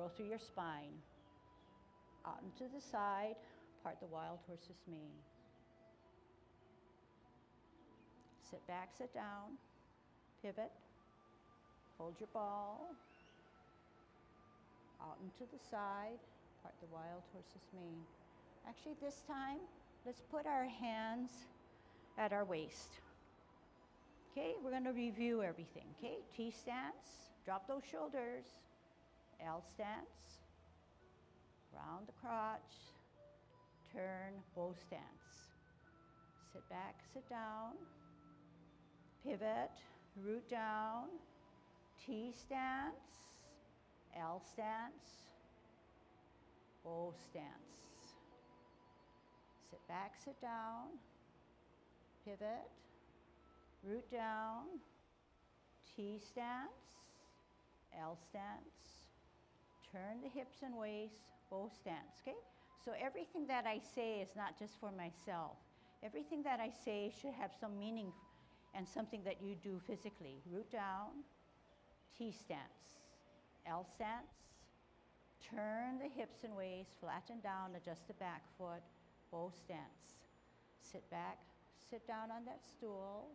Go through your spine. Out and to the side, part the wild horse's mane. Sit back, sit down, pivot, hold your ball. Out and to the side, part the wild horse's mane. Actually, this time, let's put our hands at our waist. Okay, we're going to review everything. Okay, T stance, drop those shoulders. L stance, round the crotch, turn, bow stance. Sit back, sit down, pivot, root down, T stance, L stance, bow stance. Sit back, sit down, pivot, root down, T stance, L stance, turn the hips and waist, bow stance, okay? So everything that I say is not just for myself. Everything that I say should have some meaning and something that you do physically. Root down, T stance, L stance, turn the hips and waist, flatten down, adjust the back foot, bow stance. Sit back, sit down on that stool,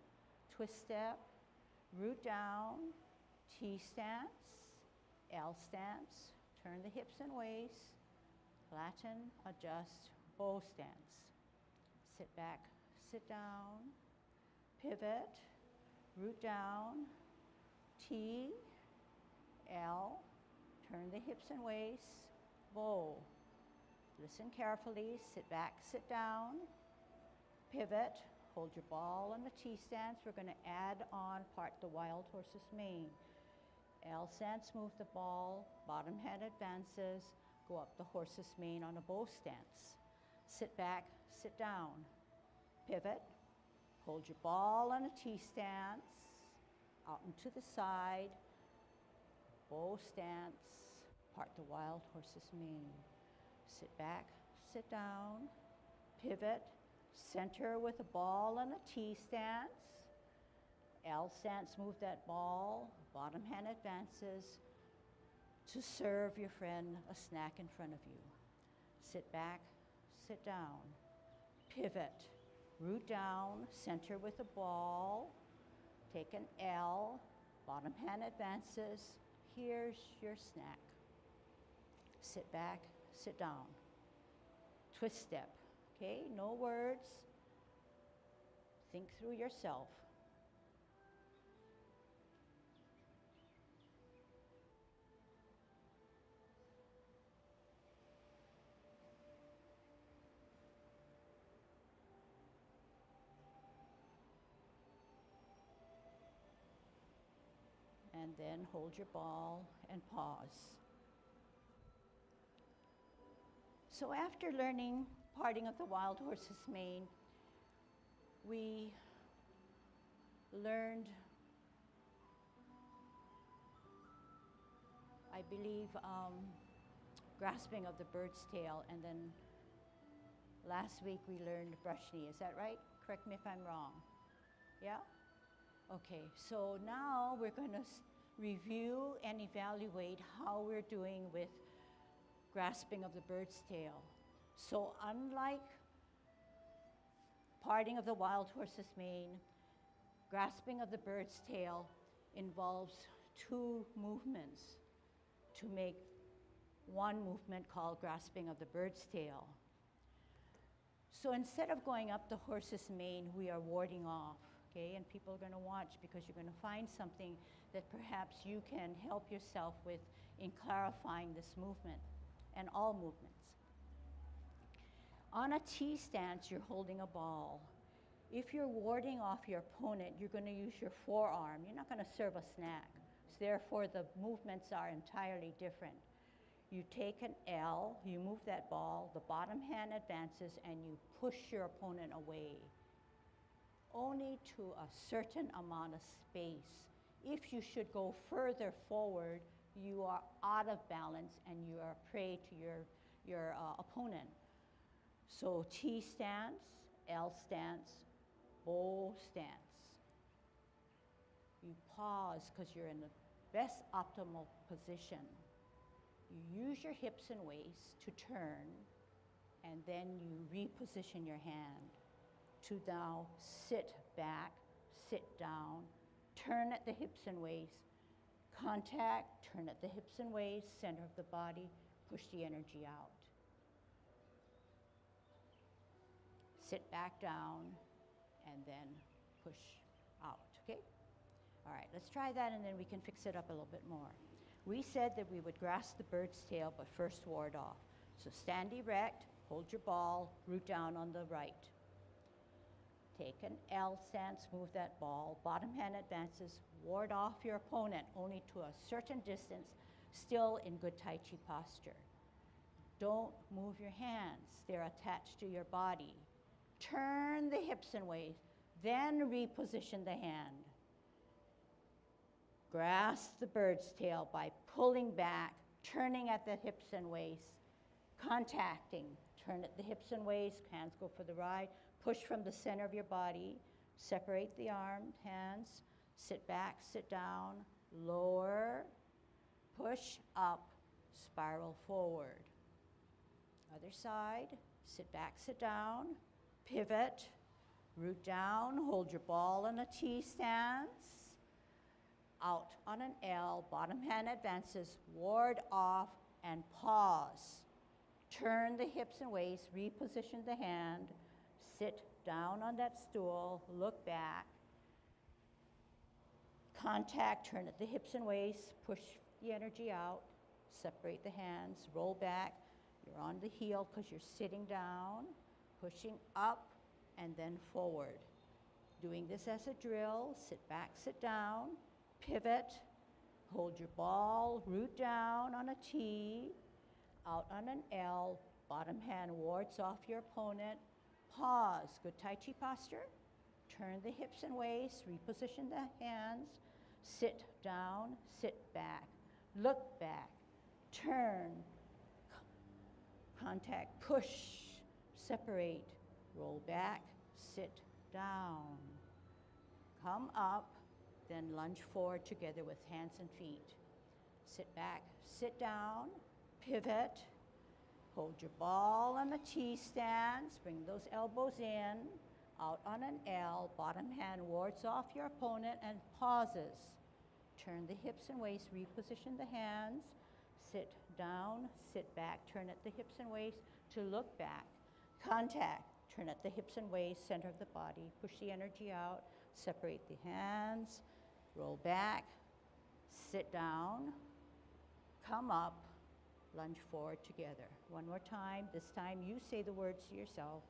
twist step, root down, T stance, L stance, turn the hips and waist, flatten, adjust, bow stance. Sit back, sit down, pivot, root down, T, L, turn the hips and waist, bow. Listen carefully, sit back, sit down, pivot, hold your ball on the T stance. We're going to add on part the wild horse's mane. L stance, move the ball, bottom head advances, go up the horse's mane on a bow stance. Sit back, sit down, pivot, hold your ball on a T stance, out and to the side, bow stance, part the wild horse's mane. Sit back, sit down, pivot, center with a ball on a T stance, L stance, move that ball, bottom hand advances to serve your friend a snack in front of you. Sit back, sit down, pivot, root down, center with a ball, take an L, bottom hand advances, here's your snack. Sit back, sit down, twist step, okay, no words, think through yourself. And then hold your ball and pause. So after learning parting of the wild horse's mane, we learned, I believe, grasping of the bird's tail, and then last week we learned brush knee. Is that right? Correct me if I'm wrong. Yeah? Okay, so now we're going to review and evaluate how we're doing with grasping of the bird's tail. So unlike parting of the wild horse's mane, grasping of the bird's tail involves two movements to make one movement called grasping of the bird's tail. So instead of going up the horse's mane, we are warding off. Okay, and people are going to watch because you're going to find something that perhaps you can help yourself with in clarifying this movement and all movements. On a T stance, you're holding a ball. If you're warding off your opponent, you're going to use your forearm. You're not going to serve a snack. So therefore, the movements are entirely different. You take an L, you move that ball, the bottom hand advances, and you push your opponent away. Only to a certain amount of space. If you should go further forward, you are out of balance and you are prey to your opponent. So T stance, L stance, bow stance. You pause because you're in the best optimal position. You use your hips and waist to turn, and then you reposition your hand to now sit back, sit down, turn at the hips and waist, contact, turn at the hips and waist, center of the body, push the energy out. Sit back down, and then push out, okay? All right, let's try that, and then we can fix it up a little bit more. We said that we would grasp the bird's tail, but first ward off. So stand erect, hold your ball, root down on the right. Take an L stance, move that ball, bottom hand advances, ward off your opponent only to a certain distance, still in good Tai Chi posture. Don't move your hands, they're attached to your body. Turn the hips and waist, then reposition the hand. Grasp the bird's tail by pulling back, turning at the hips and waist, contacting, turn at the hips and waist, hands go for the ride, push from the center of your body, separate the arms, hands, sit back, sit down, lower, push up, spiral forward. Other side, sit back, sit down, pivot, root down, hold your ball in a T stance, out on an L, bottom hand advances, ward off, and pause. Turn the hips and waist, reposition the hand, sit down on that stool, look back, contact, turn at the hips and waist, push the energy out, separate the hands, roll back. You're on the heel because you're sitting down, pushing up, and then forward. Doing this as a drill, sit back, sit down, pivot, hold your ball, root down on a T, out on an L, bottom hand wards off your opponent, pause, good Tai Chi posture, turn the hips and waist, reposition the hands, sit down, sit back, look back, turn, contact, push, separate, roll back, sit down, come up, then lunge forward together with hands and feet. Sit back, sit down, pivot, hold your ball on the T stance, bring those elbows in, out on an L, bottom hand wards off your opponent and pauses. Turn the hips and waist, reposition the hands, sit down, sit back, turn at the hips and waist to look back. Contact, turn at the hips and waist, center of the body, push the energy out, separate the hands, roll back, sit down, come up, lunge forward together. One more time. This time you say the words to yourself.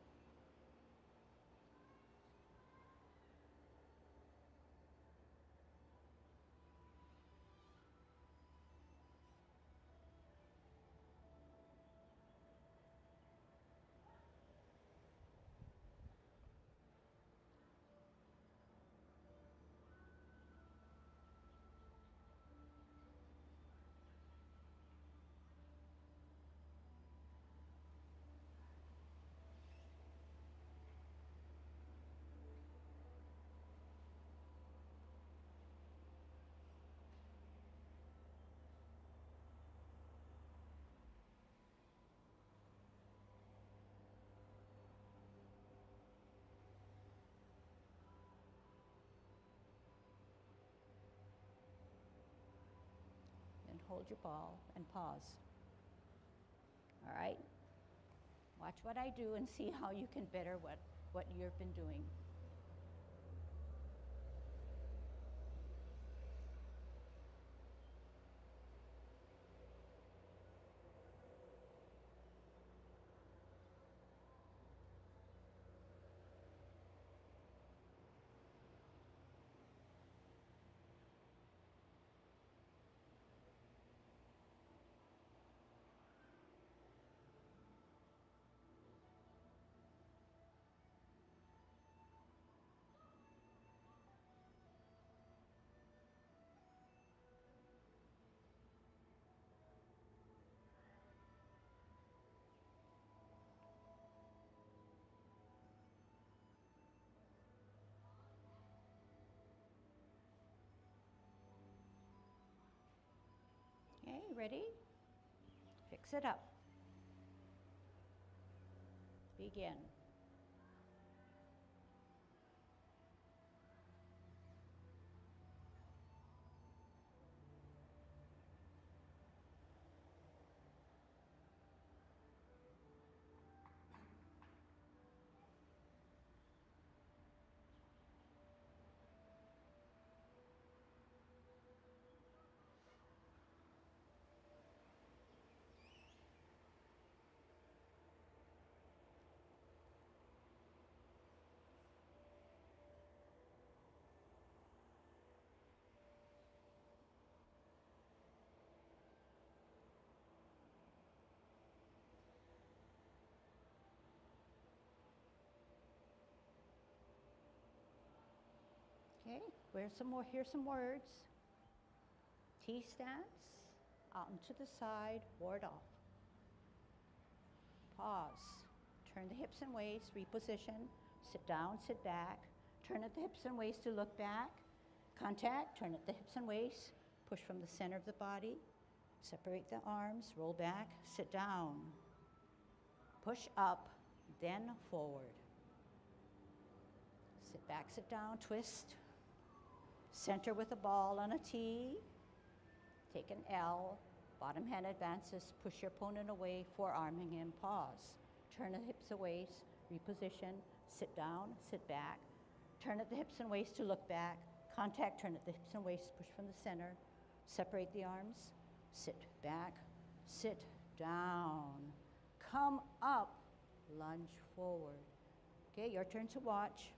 Then hold your ball and pause. All right? Watch what I do and see how you can better what you've been doing. Okay, ready? Sit up. Begin. Okay, here's some words. T stance, out and to the side, ward off. Pause. Turn the hips and waist, reposition. Sit down, sit back. Turn at the hips and waist to look back. Contact, turn at the hips and waist. Push from the center of the body. Separate the arms, roll back, sit down. Push up, then forward. Sit back, sit down, twist. Center with a ball on a T. Take an L. Bottom hand advances. Push your opponent away, forearming him. Pause. Turn the hips and waist. Reposition. Sit down, sit back. Turn at the hips and waist to look back. Contact, turn at the hips and waist. Push from the center. Separate the arms. Sit back. Sit down. Come up. Lunge forward. Okay, your turn to watch.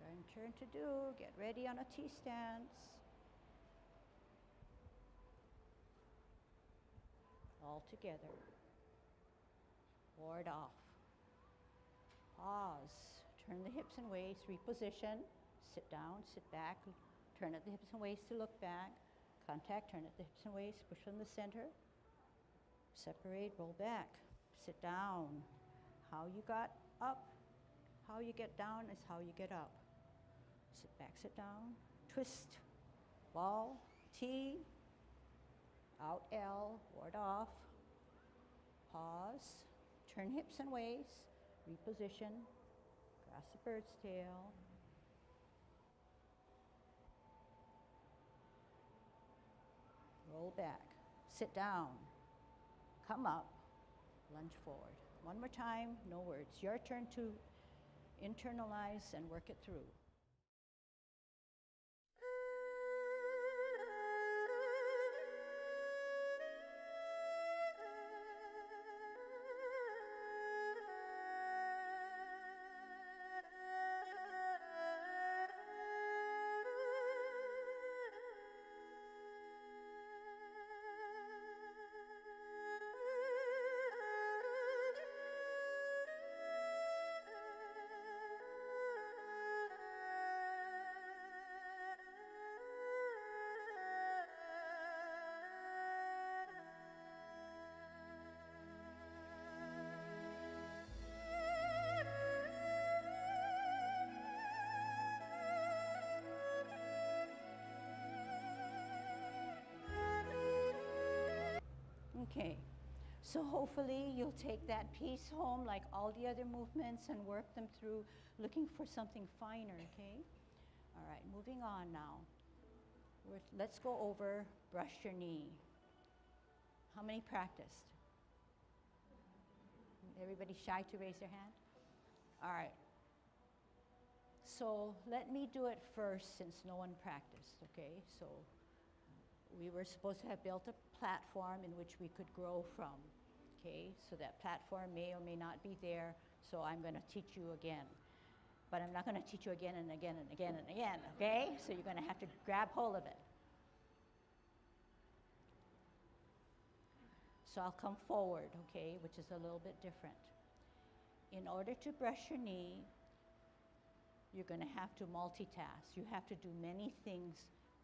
Your turn to do. Get ready on a T stance. All together. Ward off. Pause. Turn the hips and waist. Reposition. Sit down, sit back. Turn at the hips and waist to look back. Contact, turn at the hips and waist. Push from the center. Separate, roll back. Sit down. How you got up, how you get down is how you get up. Sit back, sit down. Twist. Ball. T. Out L. Ward off. Pause. Turn hips and waist. Reposition. Grasp the bird's tail. Roll back. Sit down. Come up. Lunge forward. One more time, no words. Your turn to internalize and work it through. Okay, so hopefully you'll take that piece home like all the other movements and work them through, looking for something finer, okay? All right, moving on now. Let's go over brush your knee. How many practiced? Everybody shy to raise their hand? All right. So let me do it first since no one practiced, okay? So we were supposed to have built a platform in which we could grow from, okay? So that platform may or may not be there, so I'm going to teach you again. But I'm not going to teach you again and again and again and again, okay? So you're going to have to grab hold of it. So I'll come forward, okay, which is a little bit different. In order to brush your knee, you're going to have to multitask. You have to do many things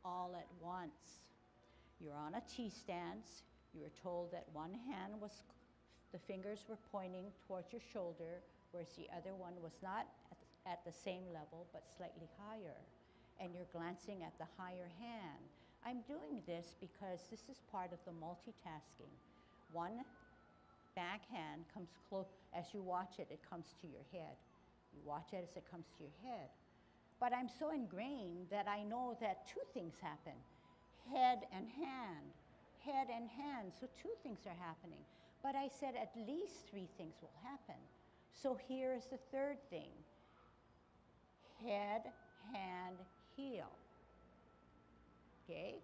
all at once. You're on a T-stance. You were told that one hand was, the fingers were pointing towards your shoulder, whereas the other one was not at the same level, but slightly higher. And you're glancing at the higher hand. I'm doing this because this is part of the multitasking. One back hand comes close, as you watch it, it comes to your head. You watch it as it comes to your head. But I'm so ingrained that I know that two things happen. Head and hand, head and hand, so two things are happening. But I said at least three things will happen. So here is the third thing. Head, hand, heel. Okay?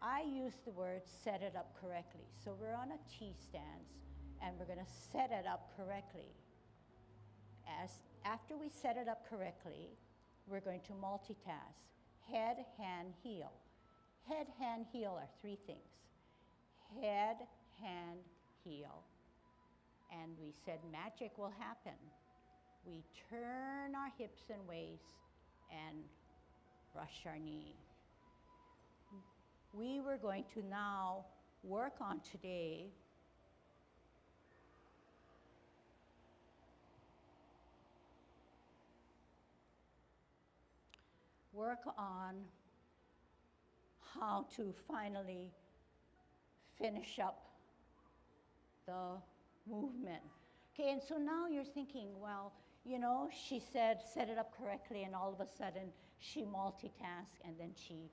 I use the word set it up correctly. So we're on a T-stance, and we're going to set it up correctly. After we set it up correctly, we're going to multitask. Head, hand, heel. Head, hand, heel are three things. Head, hand, heel. And we said magic will happen. We turn our hips and waist and brush our knee. We were going to now work on today how to finally finish up the movement. Okay, and so now you're thinking, well, you know, she said set it up correctly, and all of a sudden she multitasked, and then she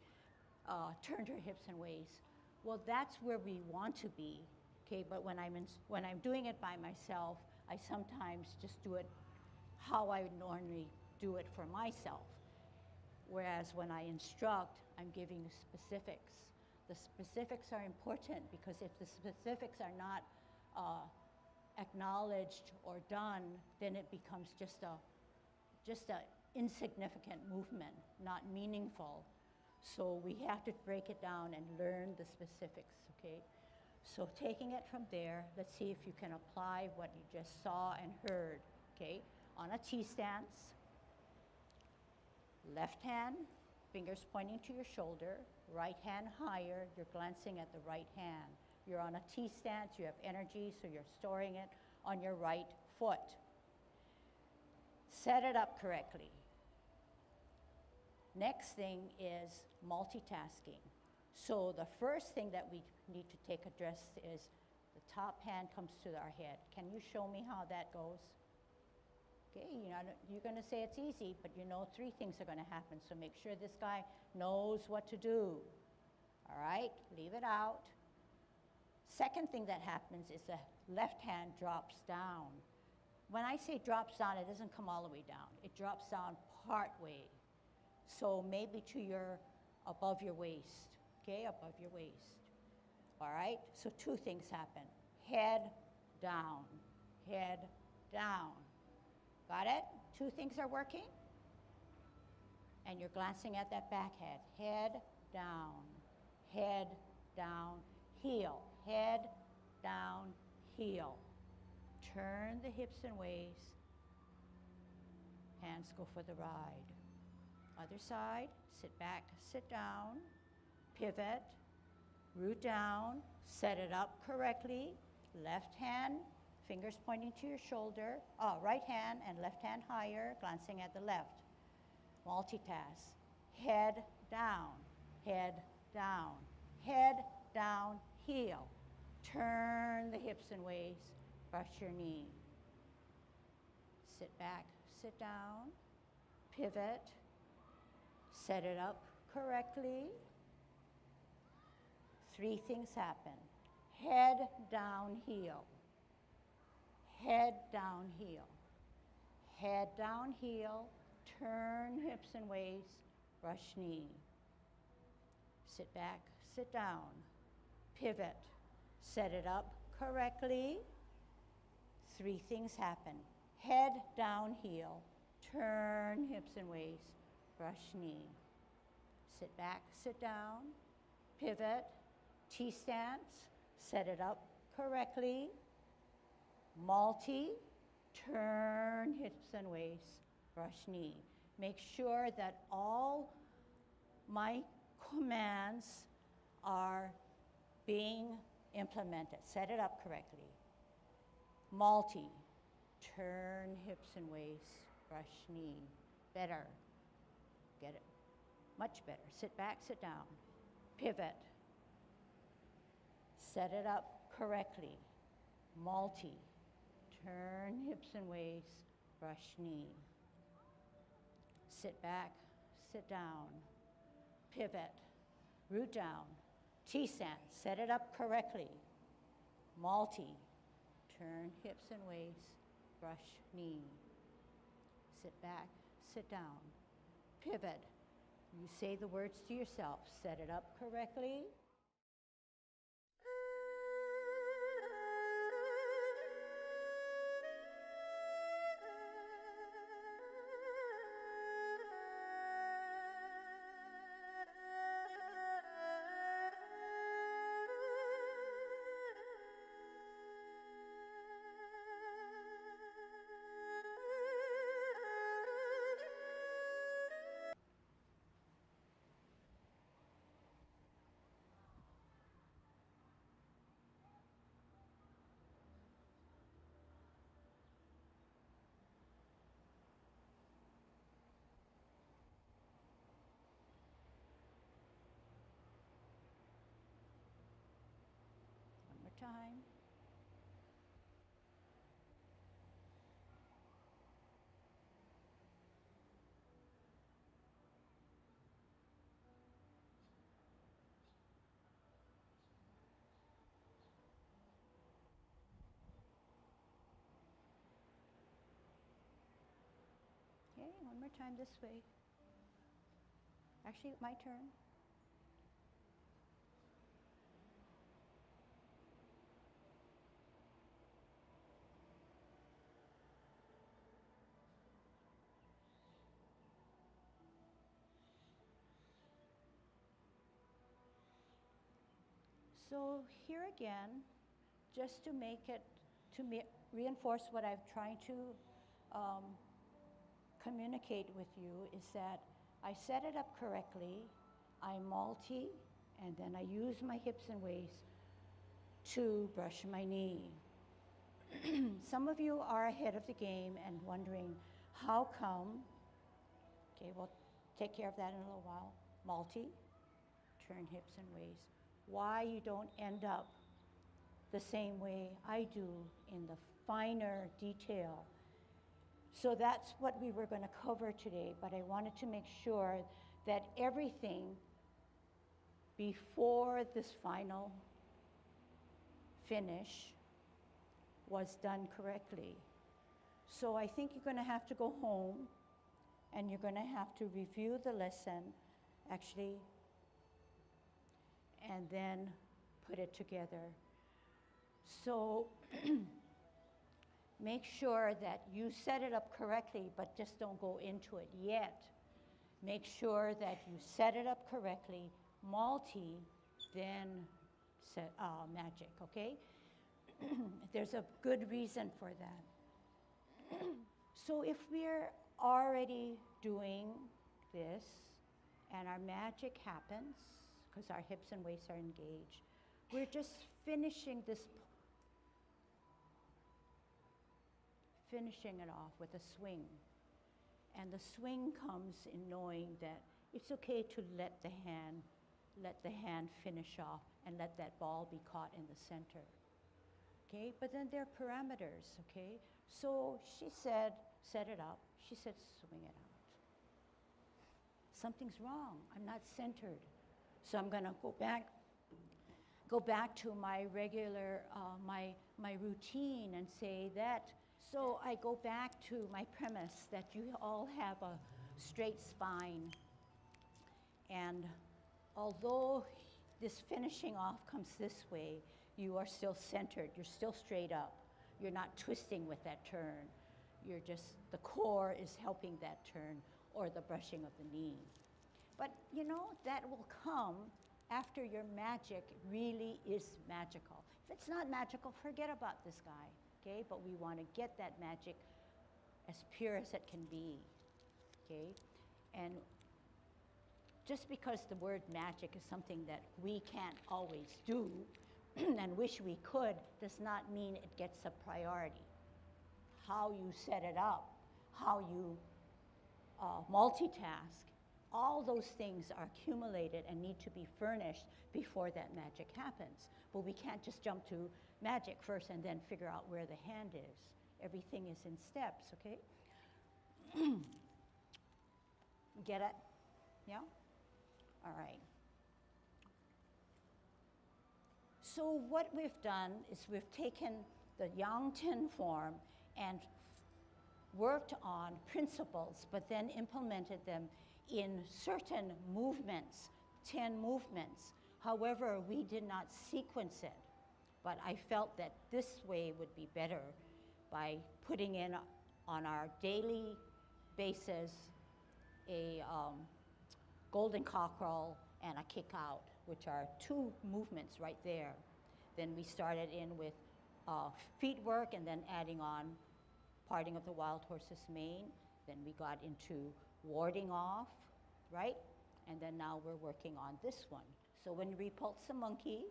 turned her hips and waist. Well, that's where we want to be, okay? But when I'm doing it by myself, I sometimes just do it how I would normally do it for myself. Whereas when I instruct, I'm giving specifics. The specifics are important because if the specifics are not acknowledged or done, then it becomes just a insignificant movement, not meaningful. So we have to break it down and learn the specifics, okay? So taking it from there, let's see if you can apply what you just saw and heard, okay? On a T-stance, left hand, fingers pointing to your shoulder, right hand higher, you're glancing at the right hand. You're on a T-stance, you have energy, so you're storing it on your right foot. Set it up correctly. Next thing is multitasking. So the first thing that we need to take address is the top hand comes to our head. Can you show me how that goes? Okay, you're going to say it's easy, but you know three things are going to happen. So make sure this guy knows what to do. All right, leave it out. Second thing that happens is the left hand drops down. When I say drops down, it doesn't come all the way down. It drops down part way. So maybe to above your waist, okay, above your waist. All right, so two things happen. Head down, head down. Got it? Two things are working. And you're glancing at that back head. Head down, heel. Head down, heel. Turn the hips and waist. Hands go for the ride. Other side, sit back, sit down, pivot, root down, set it up correctly. Left hand, fingers pointing to your shoulder. Right hand and left hand higher, glancing at the left. Multitask. Head down, head down, head down, heel. Turn the hips and waist, brush your knee. Sit back, sit down, pivot, set it up correctly. Three things happen. Head down, heel. Head down, heel. Head down, heel. turn hips and waist, brush knee. Sit back, sit down, pivot, set it up correctly. 3 things happen. Head down, heel, turn hips and waist, brush knee. Sit back, sit down, pivot, T-stance, set it up correctly. Multi, turn hips and waist, brush knee. Make sure that all my commands are being implemented. Set it up correctly. Multi, turn hips and waist, brush knee. Better. Get it. Much better. Sit back, sit down. Pivot. Set it up correctly. Multi, turn hips and waist, brush knee. Sit back, sit down. Pivot. Root down. T-stance. Set it up correctly. Multi, turn hips and waist, brush knee. Sit back, sit down. Pivot. You say the words to yourself. Set it up correctly. Time. Okay, one more time this way. Actually, my turn. So here again, just to make it, to reinforce what I'm trying to communicate with you is that I set it up correctly, I multi, and then I use my hips and waist to brush my knee. Some of you are ahead of the game and wondering, how come? Okay, we'll take care of that in a little while. Multi, turn hips and waist. Why you don't end up the same way I do in the finer detail. So that's what we were going to cover today, but I wanted to make sure that everything before this final finish was done correctly. So I think you're going to have to go home and you're going to have to review the lesson, actually, and then put it together. So make sure that you set it up correctly, but just don't go into it yet. Make sure that you set it up correctly, multi, then set, magic, okay? There's a good reason for that. So if we're already doing this and our magic happens, because our hips and waists are engaged, we're just finishing it off with a swing. And the swing comes in knowing that it's okay to let the hand finish off and let that ball be caught in the center. Okay, but then there are parameters, okay? So she said, set it up. She said, swing it out. Something's wrong. I'm not centered. So I'm gonna go back to my regular, my routine and say that. So I go back to my premise that you all have a straight spine. And although this finishing off comes this way, you are still centered. You're still straight up. You're not twisting with that turn. You're just, the core is helping that turn or the brushing of the knee. But you know, that will come after your magic really is magical. If it's not magical, forget about this guy, okay? But we want to get that magic as pure as it can be, okay? And just because the word magic is something that we can't always do and wish we could, does not mean it gets a priority. How you set it up, how you multitask, all those things are accumulated and need to be furnished before that magic happens. But we can't just jump to magic first and then figure out where the hand is. Everything is in steps, okay? Get it? Yeah? All right. So what we've done is we've taken the Yang Ten form and worked on principles, but then implemented them in certain movements, 10 movements. However, we did not sequence it, but I felt that this way would be better by putting in on our daily basis a golden cockerel and a kick out, which are 2 movements right there. Then we started in with feet work and then adding on parting of the wild horse's mane. Then we got into warding off, right? And then now we're working on this one. So when you repulse the monkey,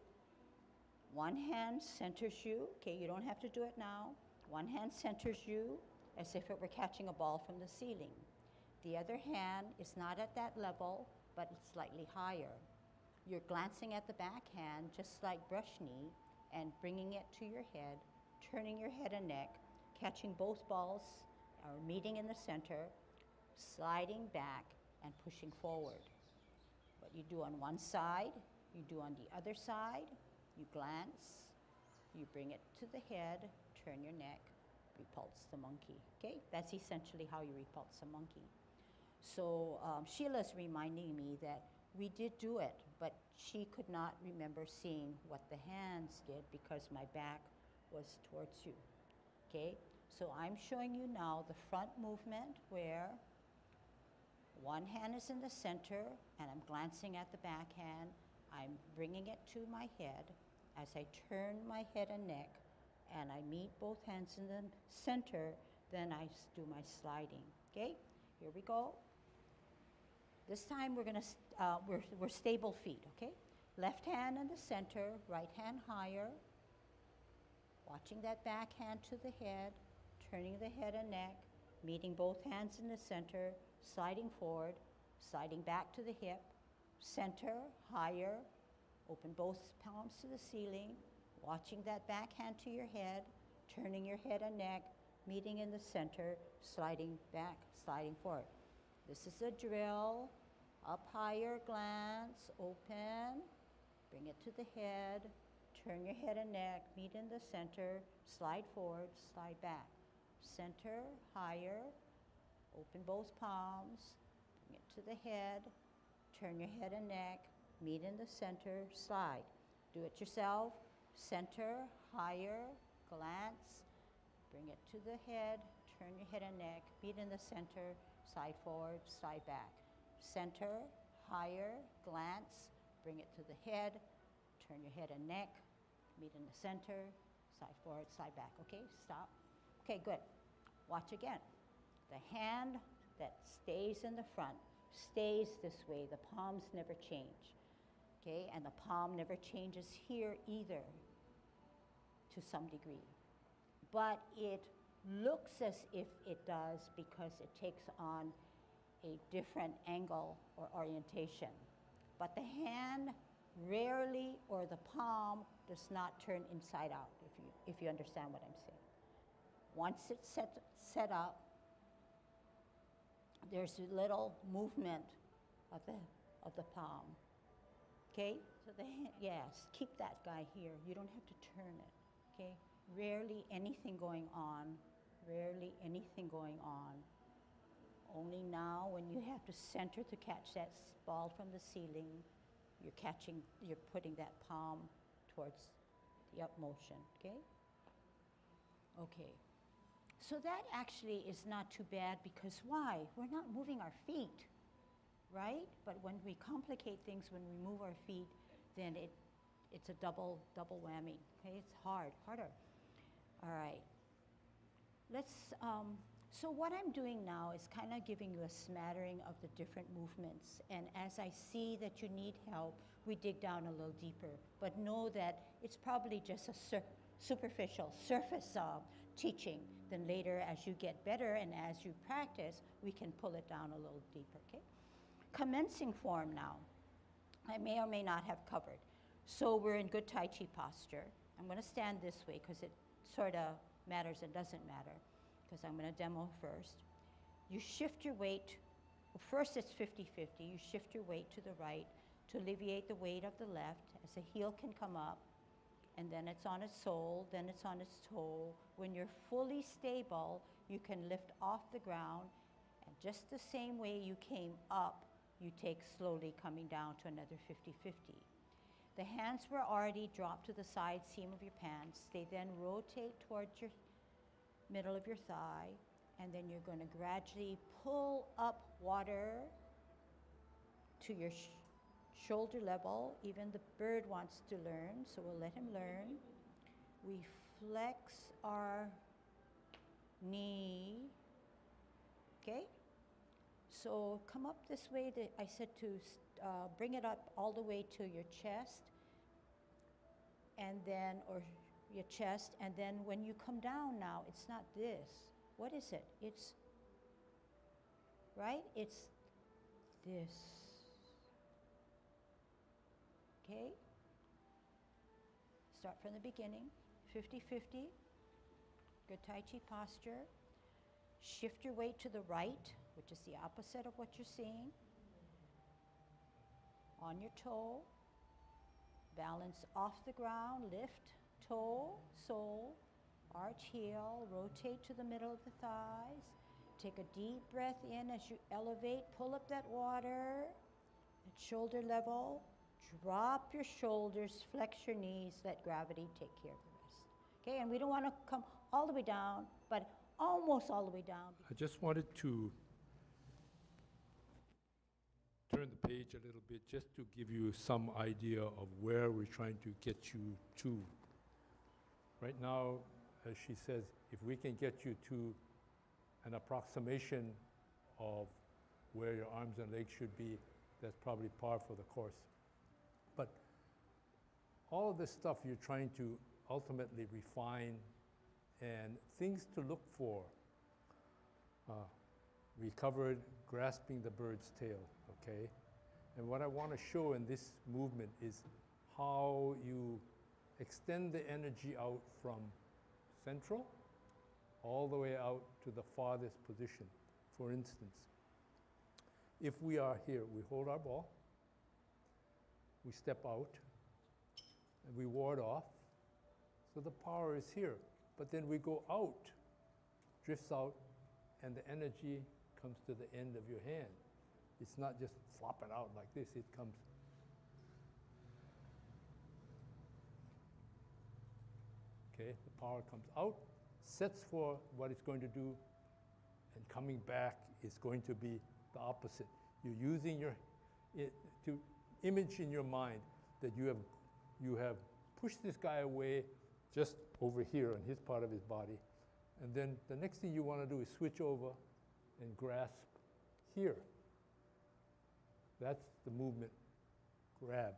one hand centers you. Okay, you don't have to do it now. One hand centers you as if it were catching a ball from the ceiling. The other hand is not at that level, but it's slightly higher. You're glancing at the backhand, just like brush knee, and bringing it to your head, turning your head and neck, catching both balls or meeting in the center, sliding back and pushing forward. What you do on one side, you do on the other side. You glance, you bring it to the head, turn your neck, repulse the monkey. Okay, that's essentially how you repulse a monkey. So Sheila's reminding me that we did do it, but she could not remember seeing what the hands did because my back was towards you. Okay, so I'm showing you now the front movement where one hand is in the center and I'm glancing at the backhand. I'm bringing it to my head. As I turn my head and neck and I meet both hands in the center, then I do my sliding. Okay, here we go. This time we're stable feet, okay? Left hand in the center, right hand higher. Watching that backhand to the head, turning the head and neck, meeting both hands in the center, sliding forward, sliding back to the hip, center, higher, open both palms to the ceiling, watching that backhand to your head, turning your head and neck, meeting in the center, sliding back, sliding forward. This is a drill. Up higher, glance, open, bring it to the head, turn your head and neck, meet in the center, slide forward, slide back. Center, higher, open both palms, bring it to the head, turn your head and neck, meet in the center, slide. Do it yourself. Center, higher, glance, bring it to the head, turn your head and neck, meet in the center, slide forward, slide back. Center, higher, glance, bring it to the head, turn your head and neck, meet in the center, slide forward, slide back. Okay, stop. Okay, good. Watch again. The hand that stays in the front stays this way. The palms never change. Okay, and the palm never changes here either to some degree. But it looks as if it does because it takes on a different angle or orientation. But the hand rarely, or the palm, does not turn inside out, if you understand what I'm saying. Once it's set up, there's a little movement of the palm. Okay? So the hand, yes, keep that guy here. You don't have to turn it. Okay? Rarely anything going on. Rarely anything going on. Only now when you have to center to catch that ball from the ceiling, you're putting that palm towards the up motion, okay? Okay. So that actually is not too bad because why? We're not moving our feet, right? But when we complicate things, when we move our feet, then it's a double whammy, okay? It's harder. All right. So what I'm doing now is kind of giving you a smattering of the different movements. And as I see that you need help, we dig down a little deeper. But know that it's probably just a superficial, surface teaching. Then later, as you get better and as you practice, we can pull it down a little deeper, okay? Commencing form now, I may or may not have covered. So we're in good Tai Chi posture. I'm going to stand this way because it sort of matters and doesn't matter, because I'm going to demo first. You shift your weight. Well, first it's 50-50. You shift your weight to the right to alleviate the weight of the left as the heel can come up, and then it's on its sole, then it's on its toe. When you're fully stable, you can lift off the ground, and just the same way you came up, you take slowly coming down to another 50-50. The hands were already dropped to the side seam of your pants. They then rotate towards your middle of your thigh, and then you're going to gradually pull up water to your shoulder level. Even the bird wants to learn, so we'll let him learn. We flex our knee, okay? So come up this way. I said to bring it up all the way to your chest, and then, or your chest, and then when you come down now, it's not this. What is it? It's, right? It's this. Okay? Start from the beginning. 50-50. Good Tai Chi posture. Shift your weight to the right, which is the opposite of what you're seeing. On your toe. Balance off the ground. Lift. Toe, sole, arch heel, rotate to the middle of the thighs. Take a deep breath in as you elevate. Pull up that water at shoulder level. Drop your shoulders, flex your knees, let gravity take care of the rest. Okay, and we don't want to come all the way down, but almost all the way down. I just wanted to turn the page a little bit just to give you some idea of where we're trying to get you to. Right now, as she says, if we can get you to an approximation of where your arms and legs should be, that's probably par for the course. But all of this stuff you're trying to ultimately refine, and things to look for. We covered grasping the bird's tail, okay? And what I want to show in this movement is how you extend the energy out from central all the way out to the farthest position. For instance, if we are here, we hold our ball, we step out, and we ward off. So the power is here. But then we go out, drifts out, and the energy comes to the end of your hand. It's not just flopping out like this, it comes. Okay, the power comes out, sets for what it's going to do, and coming back is going to be the opposite. You're using to image in your mind that you have pushed this guy away just over here on his part of his body, and then the next thing you want to do is switch over and grasp here. That's the movement, grab.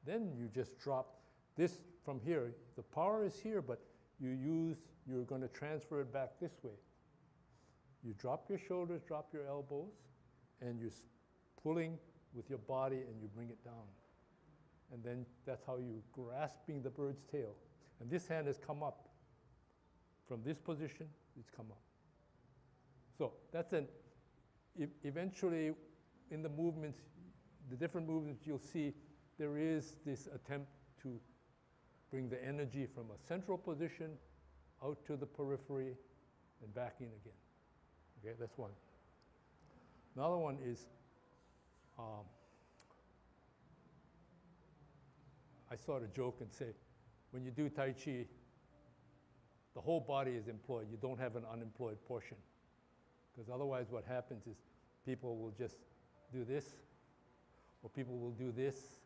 Then you just drop this from here. The power is here, but you're going to transfer it back this way. You drop your shoulders, drop your elbows, and you're pulling with your body and you bring it down. And then that's how you're grasping the bird's tail. And this hand has come up. From this position, it's come up. So that's eventually in the movements, the different movements you'll see, there is this attempt to bring the energy from a central position out to the periphery and back in again. Okay, that's one. Another one is, I sort of joke and say, when you do Tai Chi, the whole body is employed. You don't have an unemployed portion. Because otherwise what happens is people will just do this, or people will do this,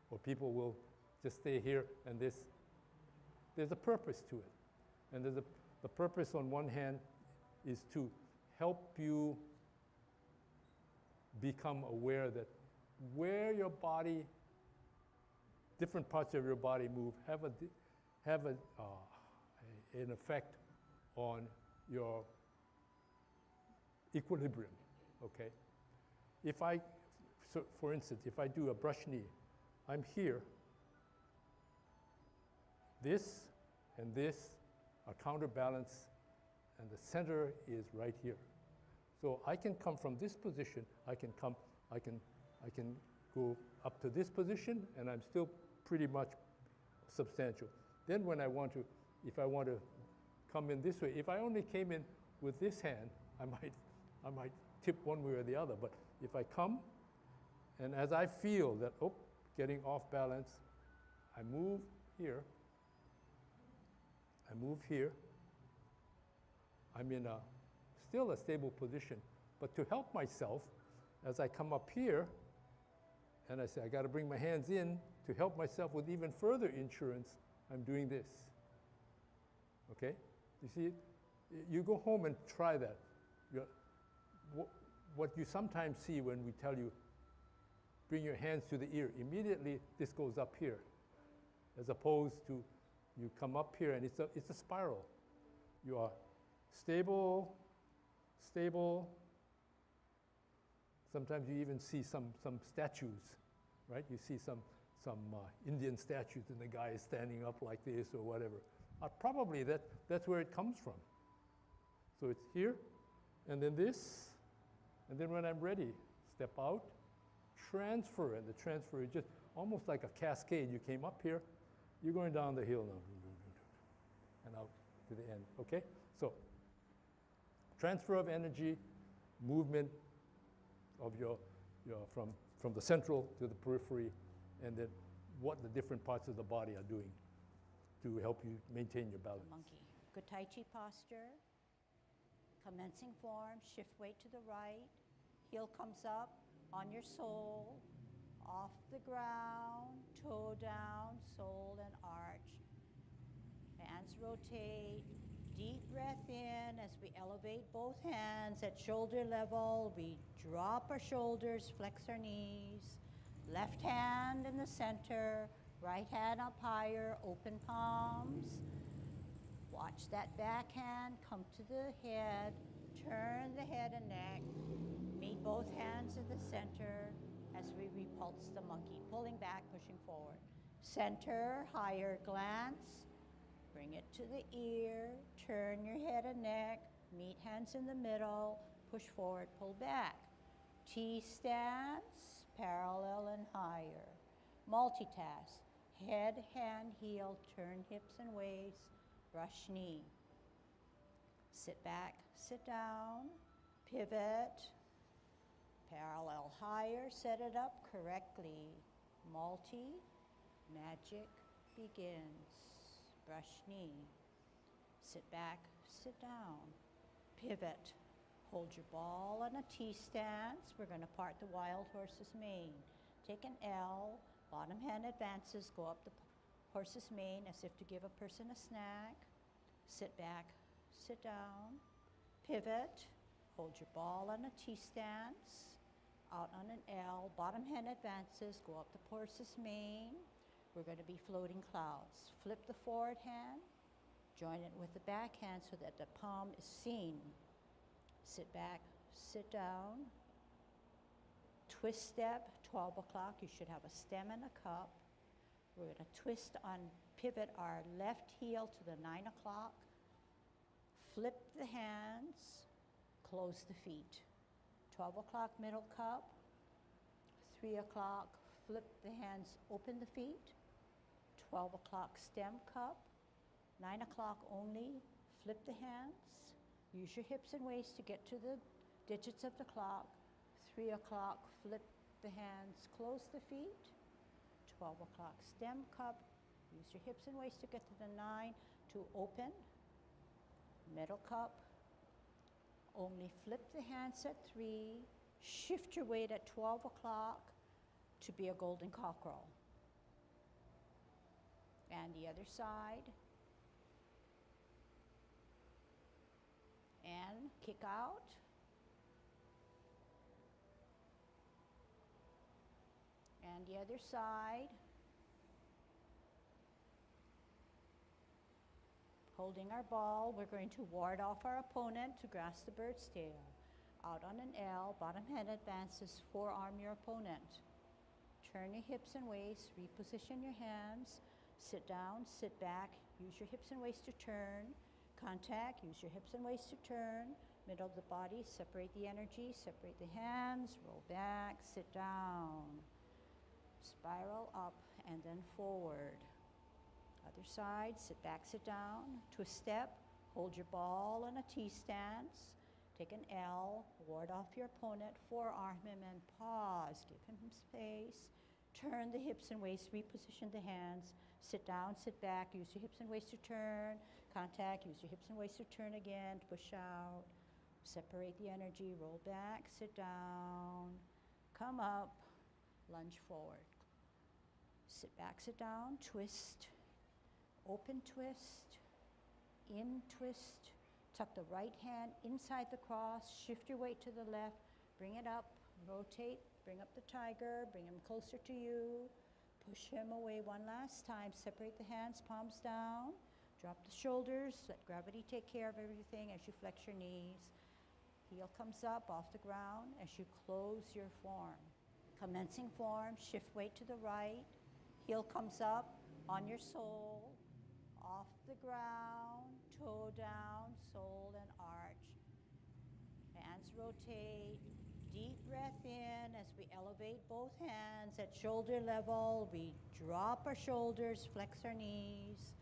or people will just stay here and this. There's a purpose to it. And the purpose on one hand is to help you become aware that where your body, different parts of your body move, have an effect on your equilibrium, okay? So for instance, if I do a brush knee, I'm here. This and this are counterbalanced, and the center is right here. So I can come from this position, I can go up to this position, and I'm still pretty much substantial. Then when if I want to come in this way, if I only came in with this hand, I might tip one way or the other. But if I come, and as I feel that, getting off balance, I move here, I'm in still a stable position. But to help myself, as I come up here, and I say, I got to bring my hands in to help myself with even further insurance, I'm doing this. Okay? You see it? You go home and try that. What you sometimes see when we tell you, bring your hands to the ear, immediately this goes up here, as opposed to you come up here and it's a spiral. You are stable, stable. Sometimes you even see some statues, right? You see some Indian statues and the guy is standing up like this or whatever. Probably that's where it comes from. So it's here, and then this, and then when I'm ready, step out, transfer, and the transfer is just almost like a cascade. You came up here, you're going down the hill now, and out to the end, okay? So, transfer of energy, movement of your from the central to the periphery, and then what the different parts of the body are doing to help you maintain your balance. Monkey. Good Tai Chi posture. Commencing form, shift weight to the right. Heel comes up on your sole, off the ground, toe down, sole and arch. Hands rotate. Deep breath in as we elevate both hands at shoulder level. We drop our shoulders, flex our knees. Left hand in the center, right hand up higher, open palms. Watch that back hand come to the head, turn the head and neck. Meet both hands in the center as we repulse the monkey, pulling back, pushing forward. Center, higher glance. Bring it to the ear, turn your head and neck, meet hands in the middle, push forward, pull back. T-stance, parallel and higher. Multitask, head, hand, heel, turn hips and waist, brush knee. Sit back, sit down, pivot, parallel higher, set it up correctly. Multi, magic begins. Brush knee, sit back, sit down, pivot, hold your ball on a T-stance. We're going to part the wild horse's mane. Take an L, bottom hand advances, go up the horse's mane as if to give a person a snack. Sit back, sit down, pivot, hold your ball on a T-stance, out on an L, bottom hand advances, go up the horse's mane. We're going to be floating clouds. Flip the forward hand, join it with the back hand so that the palm is seen. Sit back, sit down. Twist step, 12 o'clock. You should have a stem and a cup. We're going to twist on, pivot our left heel to the 9 o'clock. Flip the hands, close the feet. 12 o'clock, middle cup. 3 o'clock, flip the hands, open the feet. 12 o'clock, stem cup. 9 o'clock only, flip the hands. Use your hips and waist to get to the digits of the clock. 3 o'clock, flip the hands, close the feet. 12 o'clock, stem cup. Use your hips and waist to get to the 9 to open. Middle cup. Only flip the hands at 3. Shift your weight at 12 o'clock to be a golden cockerel. And the other side. And kick out. And the other side. Holding our ball, we're going to ward off our opponent to grasp the bird's tail. Out on an L, bottom hand advances, forearm your opponent. Turn your hips and waist, reposition your hands, sit down, sit back, use your hips and waist to turn. Contact, use your hips and waist to turn. Middle of the body, separate the energy, separate the hands, roll back, sit down. Spiral up and then forward. Other side, sit back, sit down. Twist step, hold your ball in a T stance. Take an L, ward off your opponent, forearm him and pause. Give him space. Turn the hips and waist, reposition the hands. Sit down, sit back, use your hips and waist to turn. Contact, use your hips and waist to turn again, push out. Separate the energy, roll back, sit down. Come up, lunge forward. Sit back, sit down, twist. Open twist, in twist. Tuck the right hand inside the cross, shift your weight to the left, bring it up, rotate, bring up the tiger, bring him closer to you, push him away one last time, separate the hands, palms down, drop the shoulders, let gravity take care of everything as you flex your knees. Heel comes up off the ground as you close your form. Commencing form, shift weight to the right, heel comes up on your sole, off the ground, toe down, sole and arch. Hands rotate, deep breath in as we elevate both hands at shoulder level. We drop our shoulders, flex our knees.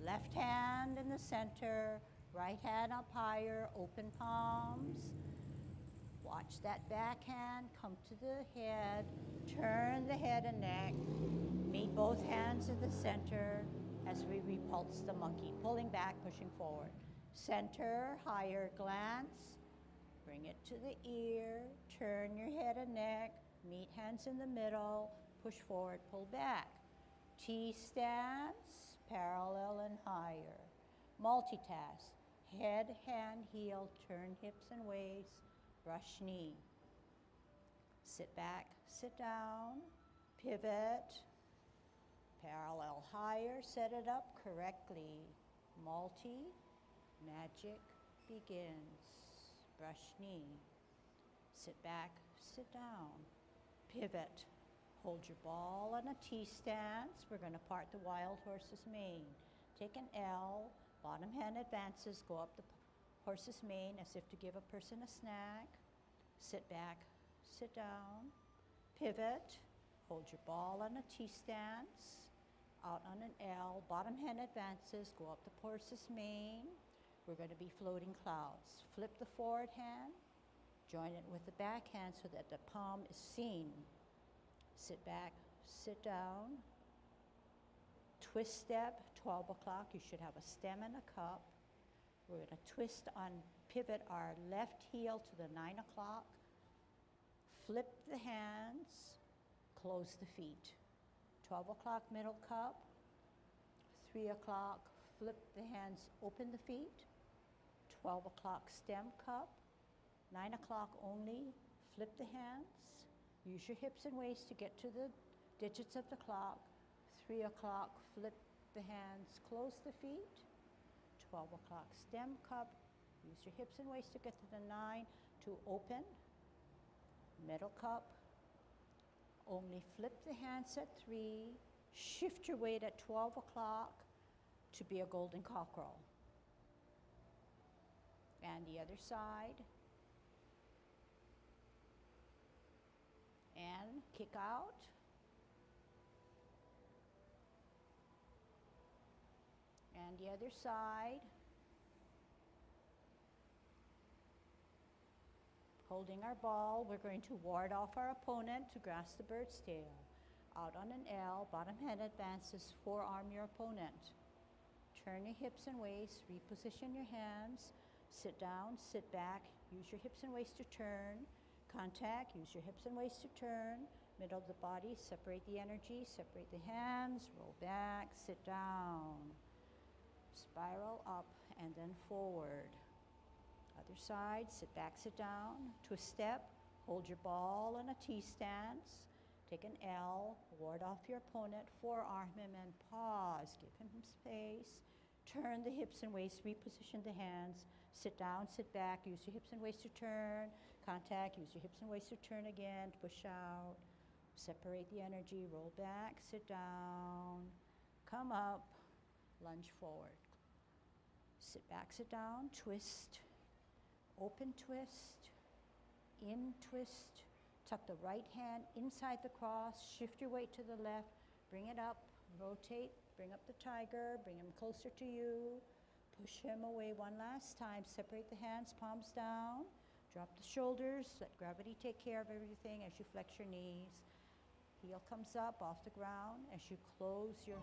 Left hand in the center, right hand up higher, open palms. Watch that back hand come to the head, turn the head and neck. Meet both hands in the center as we repulse the monkey, pulling back, pushing forward. Center, higher glance, bring it to the ear, turn your head and neck, meet hands in the middle, push forward, pull back. T stance, parallel and higher. Multitask, head, hand, heel, turn hips and waist, brush knee. Sit back, sit down, pivot, parallel higher, set it up correctly. Multi, magic begins. Brush knee. Sit back, sit down. Pivot. Hold your ball on a T stance. We're going to part the wild horse's mane. Take an L, bottom hand advances, go up the horse's mane as if to give a person a snack. Sit back, sit down. Pivot. Hold your ball on a T stance. Out on an L, bottom hand advances, go up the horse's mane. We're going to be floating clouds. Flip the forward hand, join it with the back hand so that the palm is seen. Sit back, sit down. Twist step, 12 o'clock, you should have a stem and a cup. We're going to twist on, pivot our left heel to the 9 o'clock. Flip the hands, close the feet. 12 o'clock, middle cup. 3 o'clock, flip the hands, open the feet. 12 o'clock, stem cup. 9 o'clock only, flip the hands. Use your hips and waist to get to the digits of the clock. 3 o'clock, flip the hands, close the feet. 12 o'clock, stem cup. Use your hips and waist to get to the 9 to open. Middle cup. Only flip the hands at 3. Shift your weight at 12 o'clock to be a golden cockerel. And the other side. And kick out. And the other side. Holding our ball, we're going to ward off our opponent to grasp the bird's tail. Out on an L, bottom head advances, forearm your opponent. Turn your hips and waist, reposition your hands, sit down, sit back, use your hips and waist to turn. Contact, use your hips and waist to turn. Middle of the body, separate the energy, separate the hands, roll back, sit down. Spiral up and then forward. Other side, sit back, sit down. Twist step, hold your ball in a T stance. Take an L, ward off your opponent, forearm him and pause. Give him space. Turn the hips and waist, reposition the hands. Sit down, sit back, use your hips and waist to turn. Contact, use your hips and waist to turn again, push out. Separate the energy, roll back, sit down. Come up, lunge forward. Sit back, sit down, twist. Open twist, in twist. Tuck the right hand inside the cross, shift your weight to the left, bring it up, rotate, bring up the tiger, bring him closer to you, push him away one last time, separate the hands, palms down, drop the shoulders, let gravity take care of everything as you flex your knees. Heel comes up off the ground as you close your